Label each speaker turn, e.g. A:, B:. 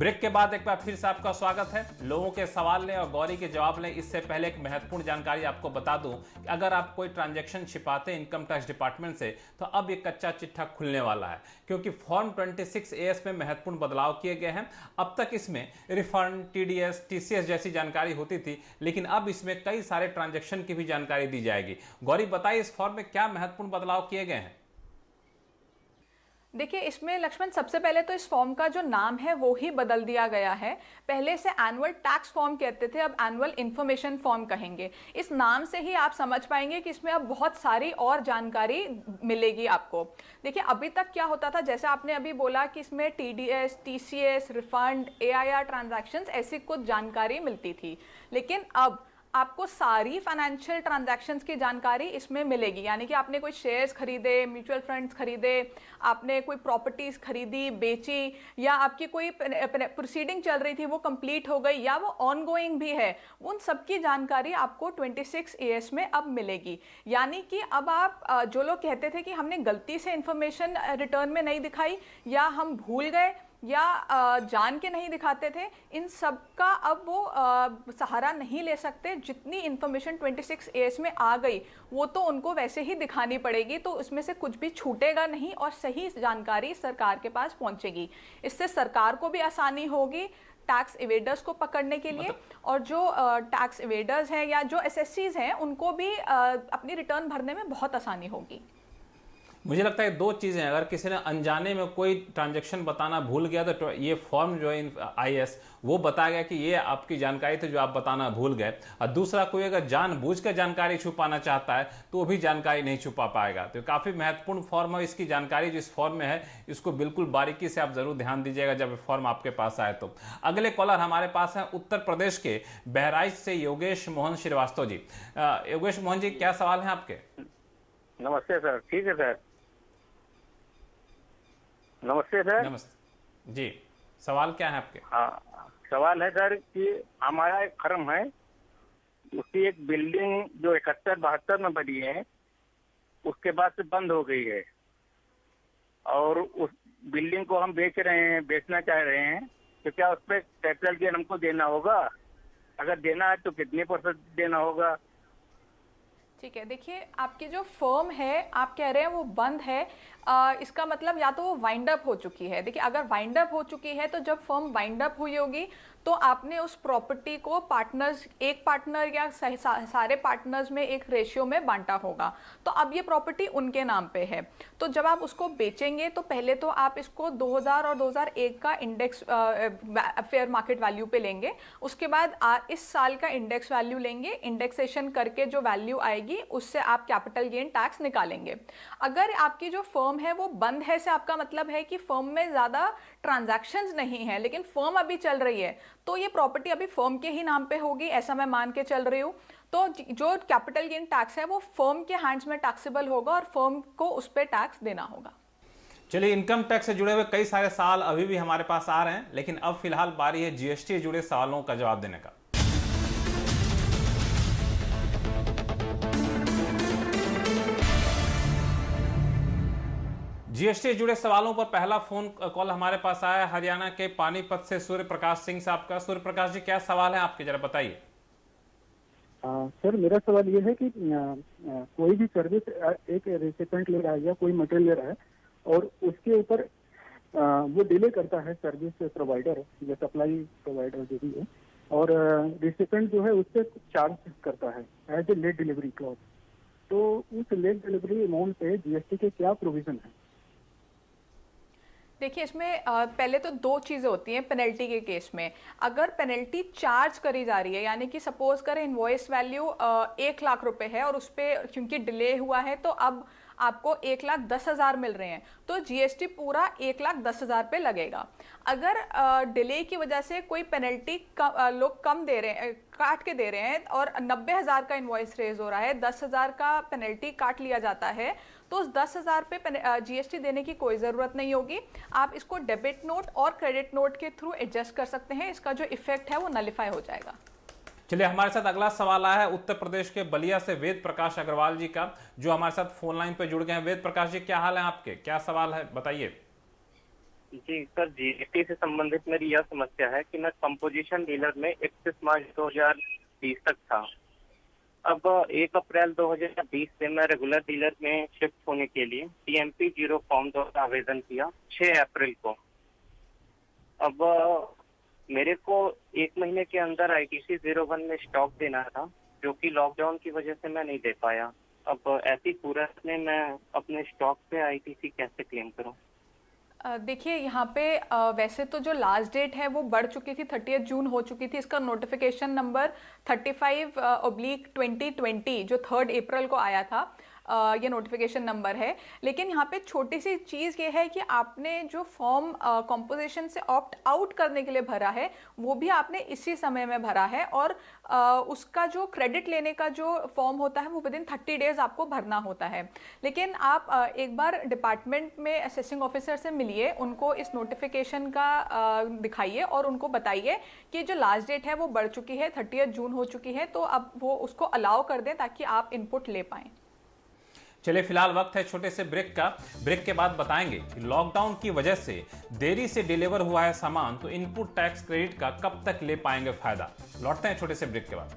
A: Break के बाद एक बार फिर से आपका स्वागत है। लोगों के सवाल लें और गौरी के जवाब लें। इससे पहले एक महत्वपूर्ण जानकारी आपको बता दूं कि अगर आप कोई ट्रांजैक्शन छिपाते हैं इनकम टैक्स डिपार्टमेंट से, तो अब ये कच्चा चिट्ठा खुलने वाला है, क्योंकि फॉर्म 26A में महत्वपूर्ण बदलाव किए गए हैं। अब तक इसमें रिफंड, TDS, TCS जैसी जानकारी होती थी, लेकिन अब इसमें कई सारे ट्रांजैक्शन की भी जानकारी दी जाएगी। गौरी बताइए, इस फॉर्म में क्या महत्वपूर्ण बदलाव किए गए हैं?
B: देखिए, इसमें लक्ष्मण सबसे पहले तो इस फॉर्म का जो नाम है वो ही बदल दिया गया है। पहले से एनुअल टैक्स फॉर्म कहते थे, अब एनुअल इन्फॉर्मेशन फॉर्म कहेंगे। इस नाम से ही आप समझ पाएंगे कि इसमें अब बहुत सारी और जानकारी मिलेगी आपको। देखिए, अभी तक क्या होता था, जैसे आपने अभी बोला कि इसमें TDS, TCS, refund, AIR transactions ऐसी कुछ जानकारी मिलती थी, लेकिन अब आपको सारी फाइनेंशियल ट्रांजैक्शंस की जानकारी इसमें मिलेगी। यानी कि आपने कोई शेयर्स खरीदे, म्यूचुअल फंड्स खरीदे, आपने कोई प्रॉपर्टीज खरीदी, बेची, या आपकी कोई प्रोसीडिंग चल रही थी वो कंप्लीट हो गई या वो ऑनगोइंग भी है, उन सब की जानकारी आपको 26AS में अब मिलेगी। यानी कि अब आप जो लोग कहते थे कि हमने गलती से इंफॉर्मेशन रिटर्न में नहीं दिखाई या हम भूल गए या जान के नहीं दिखाते थे, इन सब का अब वो सहारा नहीं ले सकते। जितनी इन्फॉर्मेशन 26AS में आ गई वो तो उनको वैसे ही दिखानी पड़ेगी, तो उसमें से कुछ भी छूटेगा नहीं और सही जानकारी सरकार के पास पहुंचेगी। इससे सरकार को भी आसानी होगी टैक्स इवेडर्स को पकड़ने के लिए, और जो टैक्स इवेडर्स हैं या जो SSCs हैं उनको भी अपनी रिटर्न भरने में बहुत आसानी होगी।
A: मुझे लगता है दो चीज़ें, अगर किसी ने अनजाने में कोई ट्रांजैक्शन बताना भूल गया तो ये फॉर्म जो है IS वो बताएगा कि ये आपकी जानकारी थी जो आप बताना भूल गए। और दूसरा, कोई अगर जानबूझकर जानकारी छुपाना चाहता है तो वो भी जानकारी नहीं छुपा पाएगा। तो काफ़ी महत्वपूर्ण फॉर्म है। इसकी जानकारी जो इस फॉर्म में है इसको बिल्कुल बारीकी से आप जरूर ध्यान दीजिएगा जब फॉर्म आपके पास आए तो। अगले कॉलर हमारे पास हैं उत्तर प्रदेश के बहराइच से योगेश मोहन श्रीवास्तव जी। योगेश मोहन जी, क्या सवाल है आपके?
C: नमस्ते सर। ठीक है सर, नमस्ते सर।
A: नमस्ते जी, सवाल क्या है आपके?
C: हाँ, सवाल है सर कि हमारा एक फर्म है, उसकी एक बिल्डिंग जो 71-72 में बनी है उसके बाद से बंद हो गई है, और उस बिल्डिंग को हम बेचना चाह रहे हैं, तो क्या उस पर कैपिटल गेन हमको देना होगा? अगर देना है तो कितने % देना होगा?
B: ठीक है, देखिए, आपकी जो फर्म है आप कह रहे हैं वो बंद है, इसका मतलब या तो वो वाइंड अप हो चुकी है। देखिए, अगर वाइंड अप हो चुकी है तो जब फर्म वाइंड अप हुई होगी तो आपने उस प्रॉपर्टी को पार्टनर्स, एक पार्टनर या सारे पार्टनर्स में एक रेशियो में बांटा होगा। तो अब ये प्रॉपर्टी उनके नाम पे है, तो जब आप उसको बेचेंगे तो पहले तो आप इसको 2000 और 2001 का इंडेक्स फेयर मार्केट वैल्यू पे लेंगे। उसके बाद इस साल का इंडेक्स वैल्यू लेंगे, इंडेक्सेशन करके जो वैल्यू आएगी उससे आप कैपिटल गेन टैक्स निकालेंगे। अगर आपकी जो फर्म है वो बंद है से आपका मतलब है कि फर्म में ज्यादा ट्रांजैक्शंस नहीं है लेकिन फर्म अभी चल रही है, तो ये प्रॉपर्टी अभी फर्म के ही नाम पे होगी, ऐसा मैं मान के चल रही हूँ। तो जो कैपिटल गेन टैक्स है वो फर्म के हैंड्स में टैक्सेबल होगा और फर्म को उस पर टैक्स देना होगा।
A: चलिए, इनकम टैक्स से जुड़े हुए कई सारे सवाल अभी भी हमारे पास आ रहे हैं, लेकिन अब फिलहाल बारी है GST से जुड़े सवालों का जवाब देने का। GST से जुड़े सवालों पर पहला फोन कॉल हमारे पास आया है हरियाणा के पानीपत से सूर्य प्रकाश सिंह साहब का। सूर्य प्रकाश जी, क्या सवाल है आपके, जरा बताइए।
D: सर, मेरा सवाल ये है कि कोई भी सर्विस एक रेसिपिएंट ले रहा है या कोई मटेरियल ले रहा है और उसके ऊपर वो डिले करता है, सर्विस प्रोवाइडर या सप्लाई प्रोवाइडर जो भी है, और रेसिपिएंट जो है उससे चार्ज करता है as a late delivery clause. तो उस लेट डिलीवरी अमाउंट पे GST के क्या प्रोविजन है?
B: देखिए, इसमें पहले तो दो चीज़ें होती हैं पेनल्टी के केस में। अगर पेनल्टी चार्ज करी जा रही है, यानी कि सपोज करें इनवॉइस वैल्यू 1 लाख रुपए है और उस पर क्योंकि डिले हुआ है तो अब आपको 1,10,000 मिल रहे हैं, तो GST पूरा 1,10,000 पे लगेगा। अगर डिले की वजह से कोई पेनल्टी लोग कम दे रहे हैं, काट के दे रहे हैं, और 90,000 का इनवॉइस रेज हो रहा है, 10,000 का पेनल्टी काट लिया जाता है, तो उस 10,000 पे GST देने की कोई ज़रूरत नहीं होगी। आप इसको डेबिट नोट और क्रेडिट नोट के थ्रू एडजस्ट कर सकते हैं, इसका जो इफेक्ट है वो नलिफाई हो जाएगा।
A: चलिए, हमारे साथ अगला सवाल आया है उत्तर प्रदेश के बलिया से वेद प्रकाश अग्रवाल जी का, जो हमारे साथ फोन लाइन पर जुड़ गए हैं। वेद प्रकाश जी, क्या हाल है आपके, क्या सवाल है, बताइए।
C: जी सर, जीएसटी से संबंधित मेरी यह समस्या है कि मैं कंपोजिशन डीलर में 31 मार्च 2020 तक था। अब 1 अप्रैल 2020 से मैं रेगुलर डीलर में शिफ्ट होने के लिए टीएमपी 0 फॉर्म द्वारा आवेदन किया 6 अप्रैल को। अब मेरे को 1 महीने के अंदर आईटीसी 01 में स्टॉक देना था, जो कि लॉकडाउन की वजह से मैं नहीं दे पाया। अब ऐसी सूरत में मैं अपने स्टॉक पे आईटीसी कैसे क्लेम करूं?
B: देखिए यहाँ पे वैसे तो जो लास्ट डेट है वो बढ़ चुकी थी, 30 जून हो चुकी थी। इसका नोटिफिकेशन नंबर 35/2020 जो 3 अप्रैल को आया था, ये नोटिफिकेशन नंबर है। लेकिन यहाँ पे छोटी सी चीज़ ये है कि आपने जो फॉर्म कंपोजिशन से ऑप्ट आउट करने के लिए भरा है वो भी आपने इसी समय में भरा है, और उसका जो क्रेडिट लेने का जो फॉर्म होता है वो विदिन 30 डेज आपको भरना होता है। लेकिन आप एक बार डिपार्टमेंट में असेसिंग ऑफिसर से मिलिए, उनको इस नोटिफिकेशन का दिखाइए और उनको बताइए कि जो लास्ट डेट है वो बढ़ चुकी है, 30 जून हो चुकी है, तो अब वो उसको अलाउ कर दें ताकि आप इनपुट ले पाएँ।
A: चलिए फिलहाल वक्त है छोटे से ब्रेक का। ब्रेक के बाद बताएंगे कि लॉकडाउन की वजह से देरी से डिलीवर हुआ है सामान, तो इनपुट टैक्स क्रेडिट का कब तक ले पाएंगे फायदा। लौटते हैं छोटे से ब्रेक के बाद।